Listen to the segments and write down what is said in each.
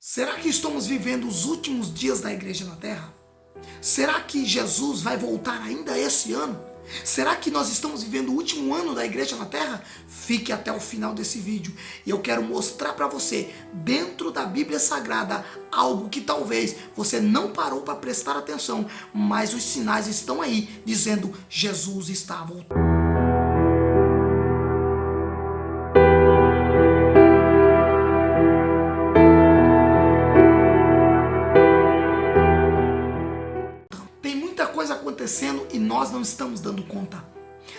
Será que estamos vivendo os últimos dias da igreja na terra? Será que Jesus vai voltar ainda esse ano? Será que nós estamos vivendo o último ano da igreja na terra? Fique até o final desse vídeo e eu quero mostrar para você, dentro da Bíblia Sagrada, algo que talvez você não parou para prestar atenção, mas os sinais estão aí dizendo: Jesus está voltando. Tem muita coisa acontecendo e nós não estamos dando conta.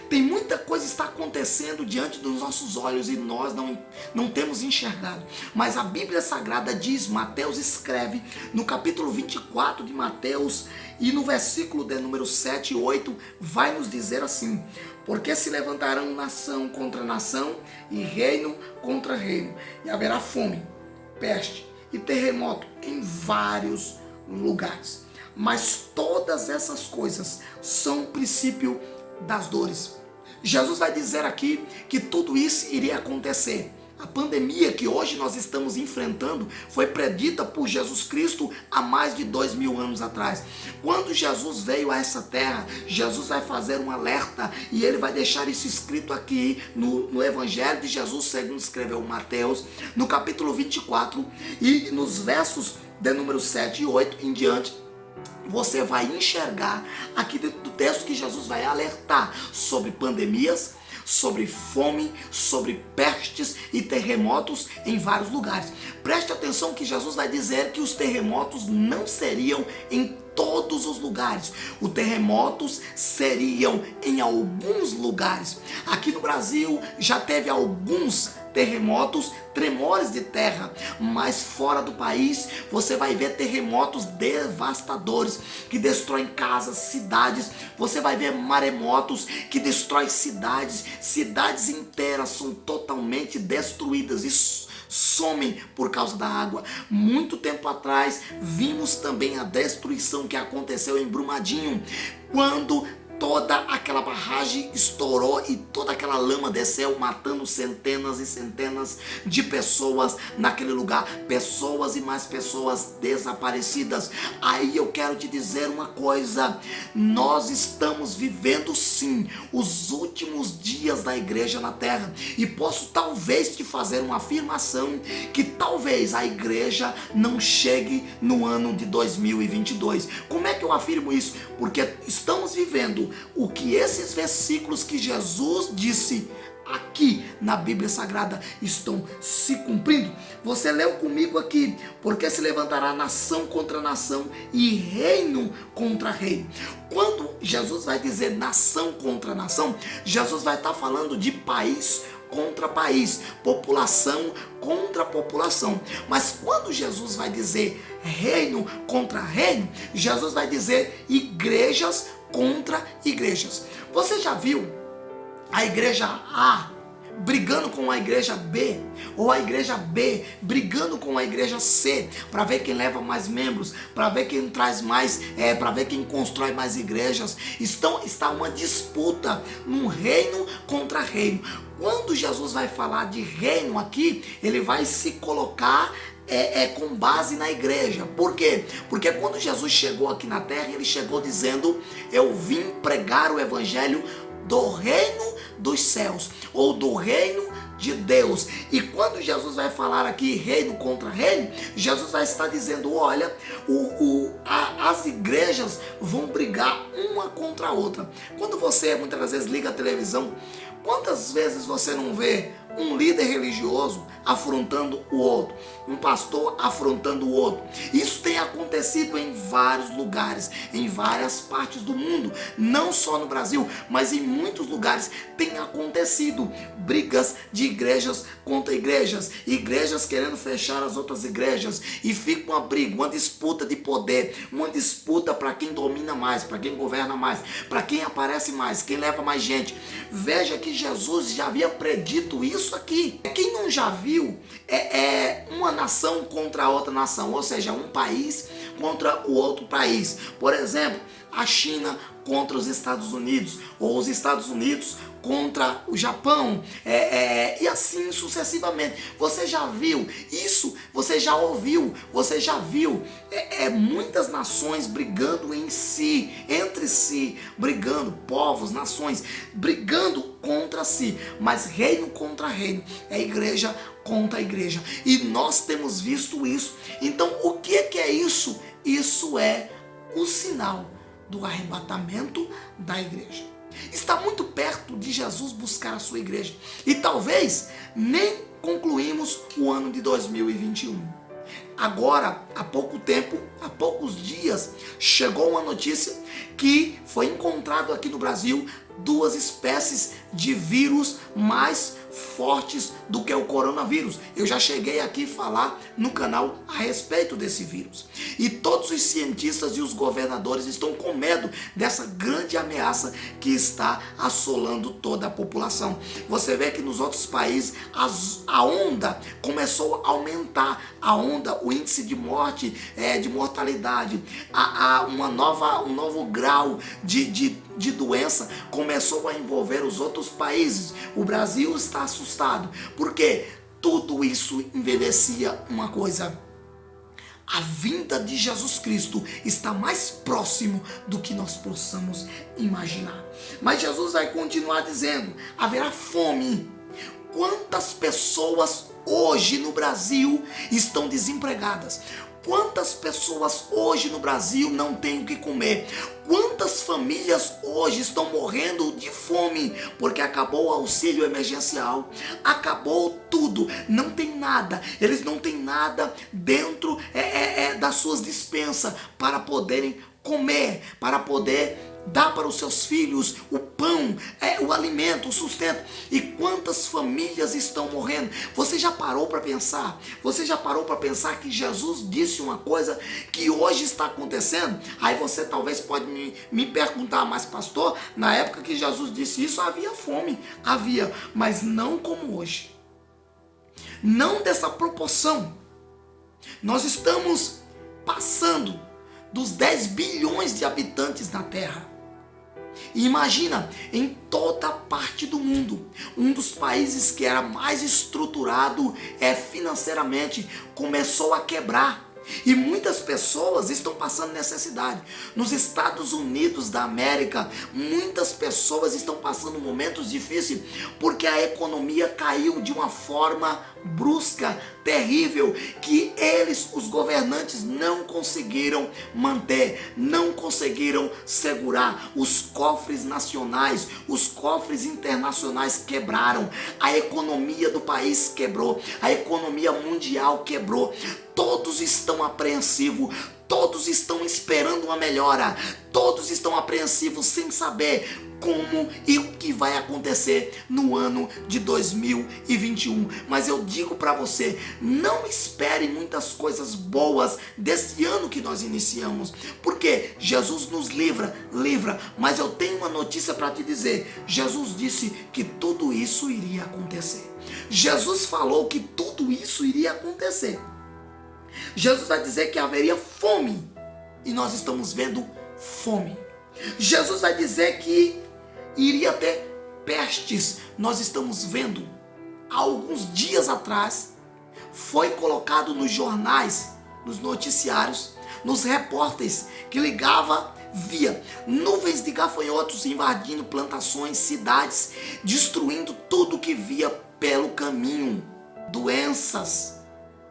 Tem muita coisa que está acontecendo diante dos nossos olhos e nós não temos enxergado. Mas a Bíblia Sagrada diz, Mateus escreve no capítulo 24 de Mateus e no versículo de número 7 e 8 vai nos dizer assim: porque se levantarão nação contra nação e reino contra reino, e haverá fome, peste e terremoto em vários lugares. Mas todas essas coisas são o princípio das dores. Jesus vai dizer aqui que tudo isso iria acontecer. A pandemia que hoje nós estamos enfrentando foi predita por Jesus Cristo há mais de 2000 anos atrás. Quando Jesus veio a essa terra, Jesus vai fazer um alerta e ele vai deixar isso escrito aqui no Evangelho de Jesus, segundo escreveu Mateus, no capítulo 24 e nos versos de número 7 e 8 em diante. Você vai enxergar aqui dentro do texto que Jesus vai alertar sobre pandemias, sobre fome, sobre pestes e terremotos em vários lugares. Preste atenção que Jesus vai dizer que os terremotos não seriam em todos os lugares. Os terremotos seriam em alguns lugares. Aqui no Brasil já teve alguns terremotos, tremores de terra, mas fora do país você vai ver terremotos devastadores que destroem casas, cidades. Você vai ver maremotos que destroem cidades, cidades inteiras são totalmente destruídas e somem por causa da água. Muito tempo atrás vimos também a destruição que aconteceu em Brumadinho, quando toda aquela barragem estourou e toda aquela lama desceu, matando centenas e centenas de pessoas naquele lugar, pessoas e mais pessoas desaparecidas. Aí eu quero te dizer uma coisa: nós estamos vivendo sim os últimos dias da igreja na terra, e posso talvez te fazer uma afirmação que talvez a igreja não chegue no ano de 2022. Como é que eu afirmo isso? Porque estamos vivendo o que esses versículos que Jesus disse aqui na Bíblia Sagrada estão se cumprindo. Você leu comigo aqui: porque se levantará nação contra nação e reino contra reino. Quando Jesus vai dizer nação contra nação, Jesus vai estar falando de país contra país, população contra população. Mas quando Jesus vai dizer reino contra reino, Jesus vai dizer igrejas contra igrejas. Você já viu a igreja A brigando com a igreja B, ou a igreja B brigando com a igreja C, para ver quem leva mais membros, para ver quem traz mais, para ver quem constrói mais igrejas? Está uma disputa num reino contra reino. Quando Jesus vai falar de reino aqui, ele vai se colocar com base na igreja. Por quê? Porque quando Jesus chegou aqui na terra, ele chegou dizendo: eu vim pregar o evangelho do reino dos céus, ou do reino de Deus. E quando Jesus vai falar aqui reino contra reino, Jesus vai estar dizendo: olha, as igrejas vão brigar uma contra a outra. Quando você muitas vezes liga a televisão, quantas vezes você não vê um líder religioso afrontando o outro, um pastor afrontando o outro? Isso tem acontecido em vários lugares, em várias partes do mundo, não só no Brasil, mas em muitos lugares tem acontecido brigas de igrejas contra igrejas, igrejas querendo fechar as outras igrejas, e fica uma briga, uma disputa de poder, uma disputa para quem domina mais, para quem governa mais, para quem aparece mais, quem leva mais gente. Veja que Jesus já havia predito isso aqui. Quem não já viu uma nação contra a outra nação, ou seja, um país contra o outro país. Por exemplo, a China contra os Estados Unidos, ou os Estados Unidos contra o Japão, e assim sucessivamente. Você já viu isso? Você já ouviu? Você já viu muitas nações brigando entre si, brigando, povos, nações, brigando contra si, mas reino contra reino, é igreja contra a igreja, e nós temos visto isso. Então o que é isso? Isso é o sinal do arrebatamento da igreja. Está muito perto de Jesus buscar a sua igreja, e talvez nem concluímos o ano de 2021. Agora, há pouco tempo, há poucos dias, chegou uma notícia que foi encontrado aqui no Brasil 2 espécies de vírus mais fortes do que o coronavírus. Eu já cheguei aqui a falar no canal a respeito desse vírus. E todos os cientistas e os governadores estão com medo dessa grande ameaça que está assolando toda a população. Você vê que nos outros países a onda começou a aumentar, o índice de morte, de mortalidade, um novo grau de doença começou a envolver os outros países. O Brasil está assustado, porque tudo isso evidencia uma coisa: a vinda de Jesus Cristo está mais próximo do que nós possamos imaginar. Mas Jesus vai continuar dizendo: haverá fome. Quantas pessoas hoje no Brasil estão desempregadas? Quantas pessoas hoje no Brasil não têm o que comer? Quantas famílias hoje estão morrendo de fome porque acabou o auxílio emergencial? Acabou tudo, não tem nada. Eles não têm nada dentro das suas despensas para poderem comer, para poder dar para os seus filhos o pão, o alimento, o sustento. E quantas famílias estão morrendo? Você já parou para pensar? Você já parou para pensar que Jesus disse uma coisa que hoje está acontecendo? Aí você talvez pode me perguntar: mas pastor, na época que Jesus disse isso havia fome. Havia, mas não como hoje. Não dessa proporção. Nós estamos passando dos 10 bilhões de habitantes na Terra. E imagina, em toda parte do mundo, um dos países que era mais estruturado financeiramente começou a quebrar. E muitas pessoas estão passando necessidade. Nos Estados Unidos da América, muitas pessoas estão passando momentos difíceis porque a economia caiu de uma forma brusca, terrível, que eles, os governantes, não conseguiram manter, não conseguiram segurar. Os cofres nacionais, os cofres internacionais quebraram, a economia do país quebrou, a economia mundial quebrou. Todos estão apreensivos, todos estão esperando uma melhora, todos estão apreensivos sem saber como e o que vai acontecer no ano de 2021. Mas eu digo para você, não espere muitas coisas boas desse ano que nós iniciamos, porque Jesus nos livra, mas eu tenho uma notícia para te dizer: Jesus disse que tudo isso iria acontecer. Jesus falou que tudo isso iria acontecer. Jesus vai dizer que haveria fome, e nós estamos vendo fome. Jesus vai dizer que iria ter pestes. Nós estamos vendo. Há alguns dias atrás foi colocado nos jornais, nos noticiários, nos repórteres que via nuvens de gafanhotos invadindo plantações, cidades, destruindo tudo que via pelo caminho. Doenças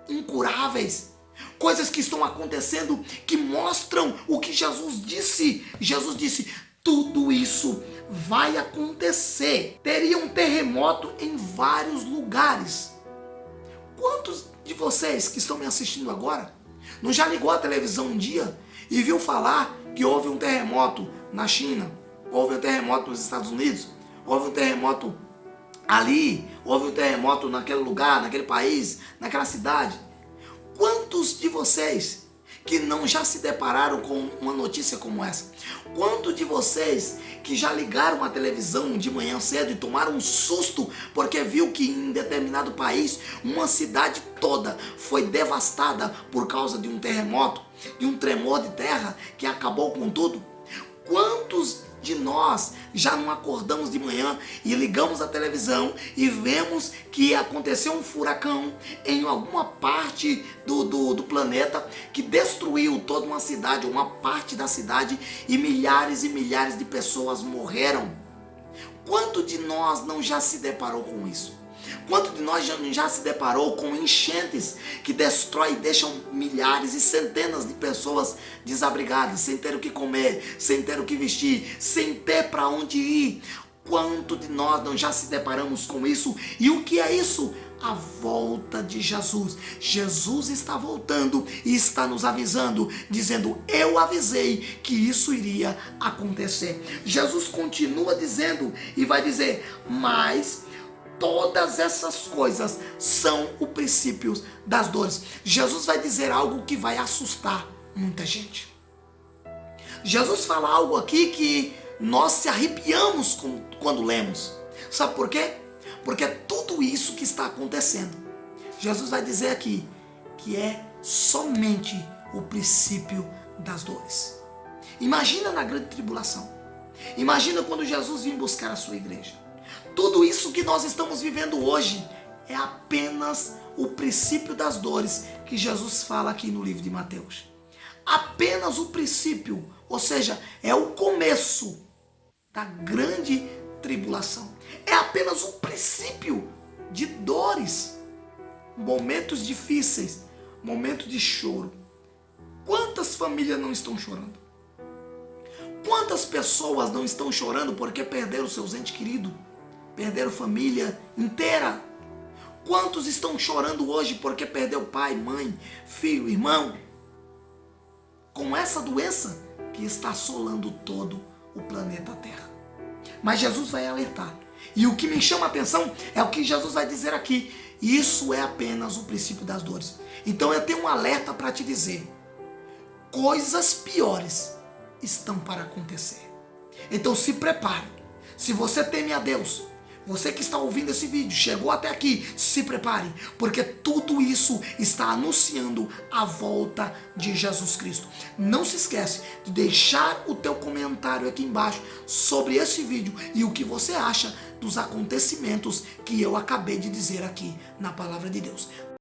incuráveis, coisas que estão acontecendo que mostram o que Jesus disse. Jesus disse: tudo isso vai acontecer. Teria um terremoto em vários lugares. Quantos de vocês que estão me assistindo agora não já ligou a televisão um dia e viu falar que houve um terremoto na China, houve um terremoto nos Estados Unidos, houve um terremoto ali, houve um terremoto naquele lugar, naquele país, naquela cidade? Quantos de vocês que não já se depararam com uma notícia como essa? Quantos de vocês que já ligaram a televisão de manhã cedo e tomaram um susto porque viu que em determinado país uma cidade toda foi devastada por causa de um terremoto, de um tremor de terra que acabou com tudo? Quantos de nós já não acordamos de manhã e ligamos a televisão e vemos que aconteceu um furacão em alguma parte do planeta que destruiu toda uma cidade, uma parte da cidade, e milhares de pessoas morreram? Quanto de nós não já se deparou com isso? Quanto de nós já se deparou com enchentes que destrói e deixam milhares e centenas de pessoas desabrigadas, sem ter o que comer, sem ter o que vestir, sem ter para onde ir? Quanto de nós não já se deparamos com isso? E o que é isso? A volta de Jesus. Jesus está voltando e está nos avisando, dizendo: eu avisei que isso iria acontecer. Jesus continua dizendo e vai dizer: mas todas essas coisas são o princípio das dores. Jesus vai dizer algo que vai assustar muita gente. Jesus fala algo aqui que nós se arrepiamos quando lemos. Sabe por quê? Porque é tudo isso que está acontecendo. Jesus vai dizer aqui que é somente o princípio das dores. Imagina na grande tribulação. Imagina quando Jesus vir buscar a sua igreja. Tudo isso que nós estamos vivendo hoje é apenas o princípio das dores que Jesus fala aqui no livro de Mateus. Apenas o princípio, ou seja, é o começo da grande tribulação. É apenas o princípio de dores, momentos difíceis, momentos de choro. Quantas famílias não estão chorando? Quantas pessoas não estão chorando porque perderam seus entes queridos? Perderam família inteira? Quantos estão chorando hoje porque perdeu pai, mãe, filho, irmão? Com essa doença que está assolando todo o planeta Terra. Mas Jesus vai alertar. E o que me chama a atenção é o que Jesus vai dizer aqui. Isso é apenas o princípio das dores. Então eu tenho um alerta para te dizer. Coisas piores estão para acontecer. Então se prepare. Se você teme a Deus, você que está ouvindo esse vídeo, chegou até aqui, se prepare, porque tudo isso está anunciando a volta de Jesus Cristo. Não se esquece de deixar o teu comentário aqui embaixo sobre esse vídeo e o que você acha dos acontecimentos que eu acabei de dizer aqui na palavra de Deus.